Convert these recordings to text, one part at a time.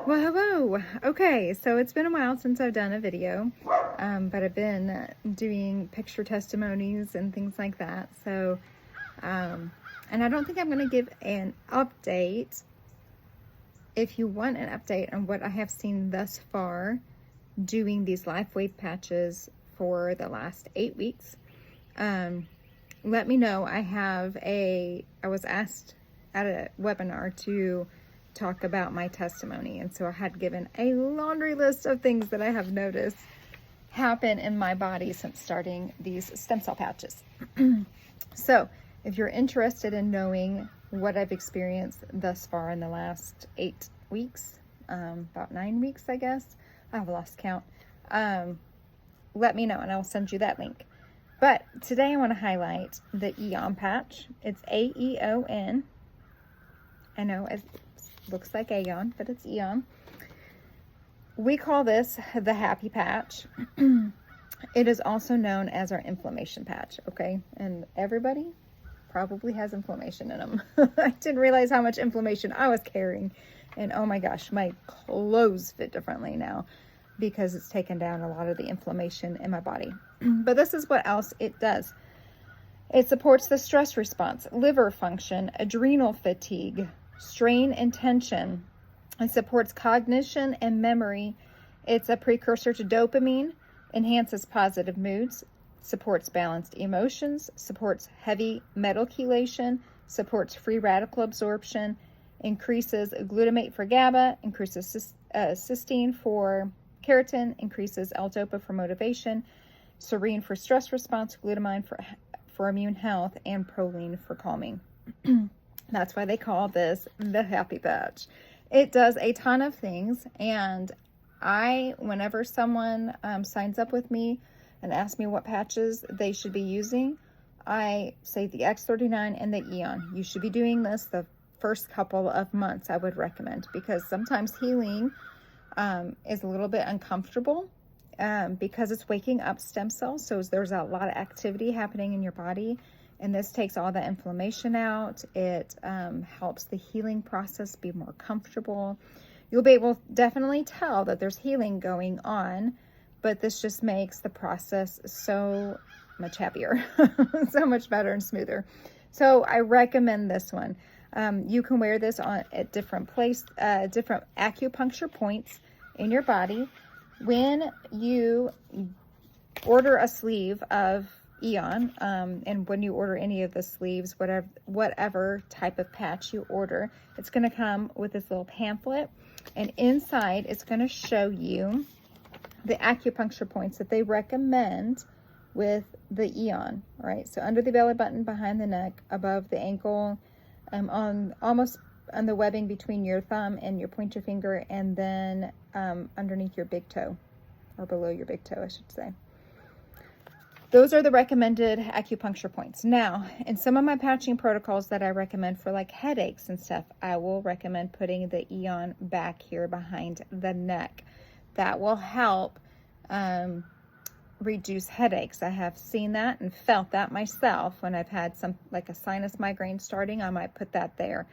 Well, hello. Okay, so it's been a while since I've done a video, but I've been doing picture testimonies and things like that. So, and I don't think I'm going to give an update. If you want an update on what I have seen thus far doing these life wave patches for the last 8 weeks, let me know. I was asked at a webinar to talk about my testimony, and so I had given a laundry list of things that I have noticed happen in my body since starting these stem cell patches. So if you're interested in knowing what I've experienced thus far in the last 8 weeks, about 9 weeks, I guess, I've lost count, let me know and I'll send you that link. But today I want to highlight the Aeon patch. It's Aeon. I know it looks like Aeon, but it's Aeon. We call this the happy patch. It is also known as our inflammation patch, okay? And everybody probably has inflammation in them. I didn't realize how much inflammation I was carrying. And oh my gosh, my clothes fit differently now because it's taken down a lot of the inflammation in my body. But this is what else it does. It supports the stress response, liver function, adrenal fatigue, strain and tension. It supports cognition and memory. It's a precursor to dopamine, enhances positive moods, supports balanced emotions, supports heavy metal chelation, supports free radical absorption, increases glutamate for GABA, increases cysteine for keratin, increases L-DOPA for motivation, serine for stress response, glutamine for immune health, and proline for calming. That's why they call this the happy patch. It does a ton of things, and whenever someone signs up with me and asks me what patches they should be using, I say the X39 and the Aeon. You should be doing this the first couple of months, I would recommend, because sometimes healing is a little bit uncomfortable because it's waking up stem cells. So there's a lot of activity happening in your body. And this takes all the inflammation out. It helps the healing process be more comfortable. You'll be able to definitely tell that there's healing going on, but this just makes the process so much happier, so much better and smoother. So I recommend this one. You can wear this on at different different acupuncture points in your body. When you order a sleeve of Aeon, and when you order any of the sleeves, whatever type of patch you order, it's going to come with this little pamphlet, and inside it's going to show you the acupuncture points that they recommend with the Aeon. All right, so under the belly button, behind the neck, above the ankle, almost on the webbing between your thumb and your pointer finger, and then underneath your big toe, or below your big toe, I should say. Those are the recommended acupuncture points. Now, in some of my patching protocols that I recommend for like headaches and stuff, I will recommend putting the Aeon back here behind the neck. That will help reduce headaches. I have seen that and felt that myself when I've had like a sinus migraine starting. I might put that there.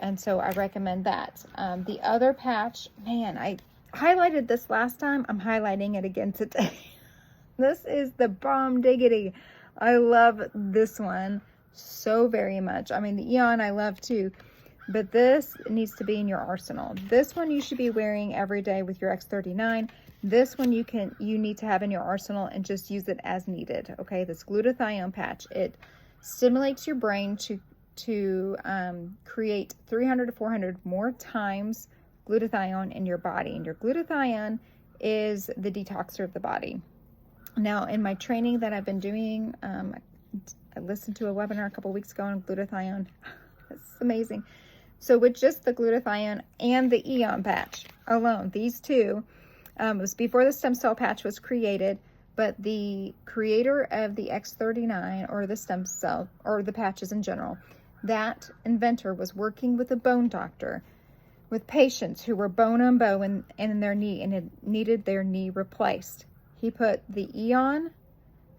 And so I recommend that. The other patch, man, I highlighted this last time. I'm highlighting it again today. This is the bomb diggity. I love this one so very much. I mean, the Aeon I love too, but this needs to be in your arsenal. This one you should be wearing every day with your X39. This one you need to have in your arsenal and just use it as needed. Okay, this glutathione patch, it stimulates your brain to create 300 to 400 more times glutathione in your body. And your glutathione is the detoxer of the body. Now, in my training that I've been doing, I listened to a webinar a couple weeks ago on glutathione. It's amazing. So with just the glutathione and the Aeon patch alone, these two, it was before the stem cell patch was created, but the creator of the X39, or the stem cell, or the patches in general, that inventor was working with a bone doctor with patients who were bone on bone in their knee and had needed their knee replaced. He put the Aeon,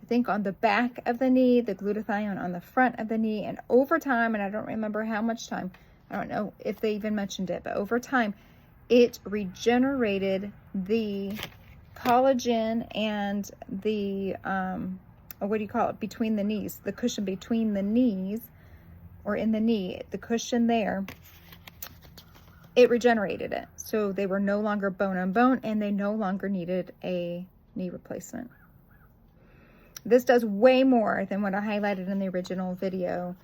I think, on the back of the knee, the glutathione on the front of the knee, and over time, and I don't remember how much time, I don't know if they even mentioned it, but over time, it regenerated the collagen and the, what do you call it, between the knees, the cushion between the knees, or in the knee, the cushion there. It regenerated it. So they were no longer bone on bone, and they no longer needed a knee replacement. This does way more than what I highlighted in the original video.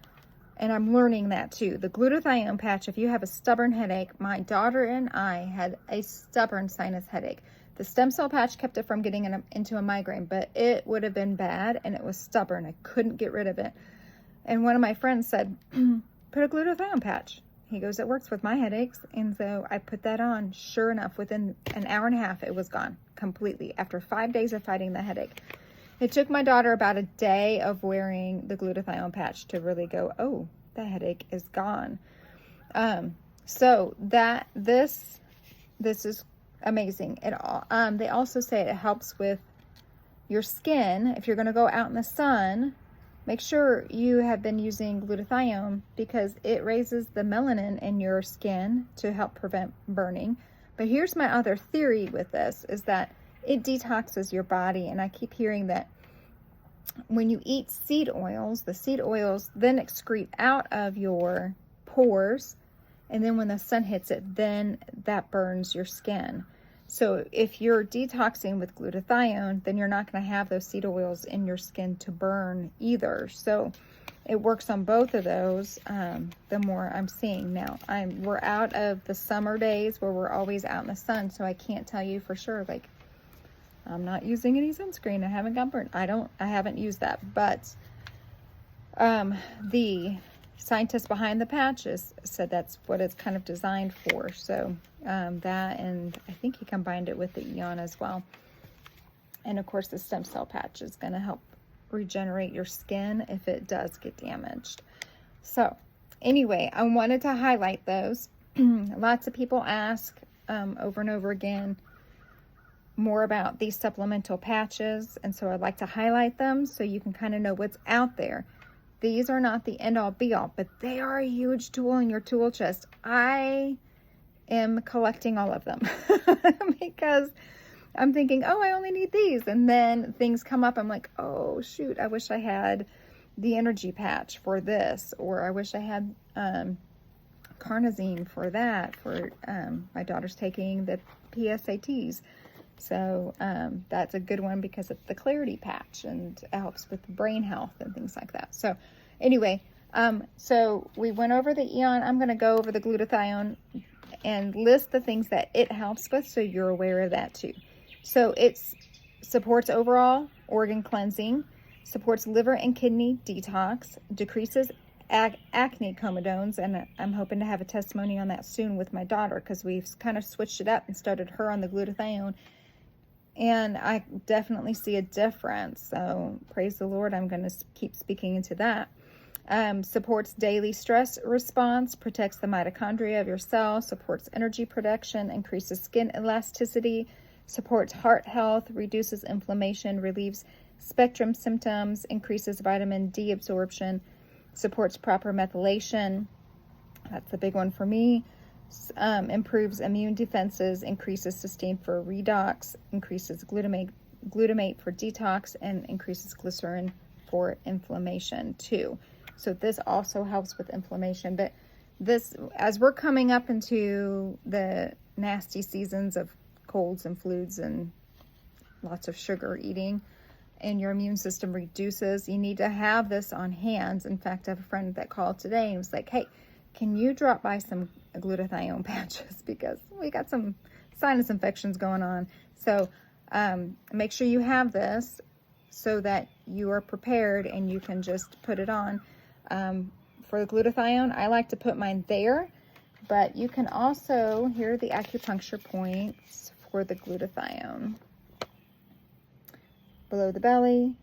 And I'm learning that too. The glutathione patch, if you have a stubborn headache, my daughter and I had a stubborn sinus headache. The stem cell patch kept it from getting into a migraine, but it would have been bad, and it was stubborn. I couldn't get rid of it. And one of my friends said, put a glutathione patch. He goes, it works with my headaches. And so I put that on. Sure enough, within an hour and a half, it was gone completely after 5 days of fighting the headache. It took my daughter about a day of wearing the glutathione patch to really go, oh, the headache is gone. So that this is amazing. They also say it helps with your skin. If you're going to go out in the sun, make sure you have been using glutathione, because it raises the melanin in your skin to help prevent burning. But here's my other theory with this, is that it detoxes your body. And I keep hearing that when you eat seed oils, the seed oils then excrete out of your pores. And then when the sun hits it, then that burns your skin. So if you're detoxing with glutathione, then you're not going to have those seed oils in your skin to burn either. So it works on both of those, the more I'm seeing. Now, we're out of the summer days where we're always out in the sun, so I can't tell you for sure, like, I'm not using any sunscreen. I haven't got burnt. I haven't used that. But the scientists behind the patches said that's what it's kind of designed for. So that, and I think he combined it with the Aeon as well. And of course, the stem cell patch is going to help regenerate your skin if it does get damaged. So anyway, I wanted to highlight those. Lots of people ask over and over again more about these supplemental patches, and so I'd like to highlight them so you can kind of know what's out there. These are not the end-all be-all, but they are a huge tool in your tool chest. I am collecting all of them because I'm thinking, oh, I only need these, and then things come up. I'm like, oh shoot, I wish I had the energy patch for this, or I wish I had carnosine for that, for my daughter's taking the PSATs. So that's a good one because it's the clarity patch, and it helps with brain health and things like that. So anyway, so we went over the Aeon. I'm going to go over the glutathione and list the things that it helps with, so you're aware of that too. So it supports overall organ cleansing, supports liver and kidney detox, decreases acne comedones, and I'm hoping to have a testimony on that soon with my daughter, because we've kind of switched it up and started her on the glutathione. And I definitely see a difference. So praise the Lord. I'm going to keep speaking into that. Supports daily stress response, protects the mitochondria of your cell, supports energy production, increases skin elasticity, supports heart health, reduces inflammation, relieves spectrum symptoms, increases vitamin D absorption, supports proper methylation. That's the big one for me. Improves immune defenses, increases cysteine for redox, increases glutamate for detox, and increases glycerin for inflammation too. So this also helps with inflammation. But this, as we're coming up into the nasty seasons of colds and flus and lots of sugar eating, and your immune system reduces, you need to have this on hand. In fact, I have a friend that called today and was like, hey, can you drop by some glutathione patches, because we got some sinus infections going on. So make sure you have this so that you are prepared and you can just put it on. For the glutathione, I like to put mine there, but you can also, here are the acupuncture points for the glutathione. Below the belly,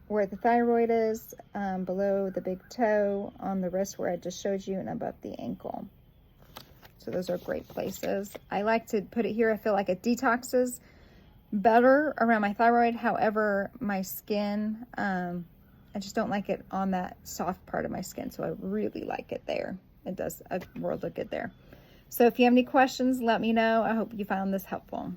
where the thyroid is, below the big toe, on the wrist where I just showed you, and above the ankle. So those are great places. I like to put it here. I feel like it detoxes better around my thyroid. However, my skin, I just don't like it on that soft part of my skin. So I really like it there. It does a world of good there. So if you have any questions, let me know. I hope you found this helpful.